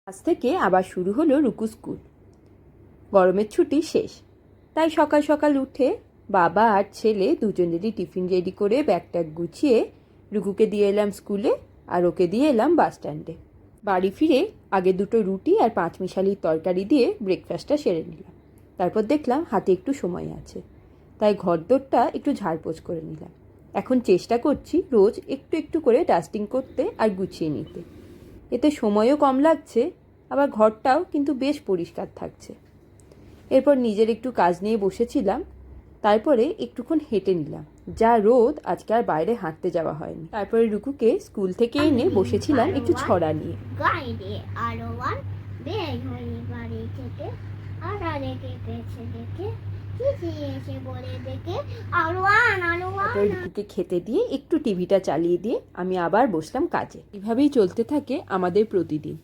আজ থেকে আবার শুরু হলো রুকু স্কুল। গরমের ছুটি শেষ, তাই সকাল সকাল উঠে বাবা আর ছেলে দুজনেরই টিফিন রেডি করে ব্যাগ ট্যাগ গুছিয়ে রুকুকে দিয়ে এলাম স্কুলে আর ওকে দিয়ে এলাম বাস স্ট্যান্ডে। বাড়ি ফিরে আগে দুটো রুটি আর পাঁচমিশালির তরকারি দিয়ে ব্রেকফাস্টটা সেরে নিলাম। তারপর দেখলাম হাতে একটু সময় আছে, তাই ঘরদোরটা একটু ঝাড়পোছ করে নিলাম। এখন চেষ্টা করছি রোজ একটু একটু করে ডাস্টিং করতে আর গুছিয়ে নিতে। এতে সময়ও কম লাগছে, আবার ঘরটাও কিন্তু বেশ পরিষ্কার থাকছে। এরপর নিজের একটু কাজ নিয়ে বসেছিলাম, তারপরে একটুক্ষণ হেঁটে নিলাম। যা রোদ, আজকে আর বাইরে হাঁটতে যাওয়া হয়নি। তারপরে রুকুকে স্কুল থেকে এনে বসেছিলাম একটু ছড়া নিয়ে। তারপরে রুকুকে খেতে দিয়ে একটু টিভিটা চালিয়ে দিয়ে আমি আবার বসলাম কাজে। এভাবেই চলতে থাকে আমাদের প্রতিদিন।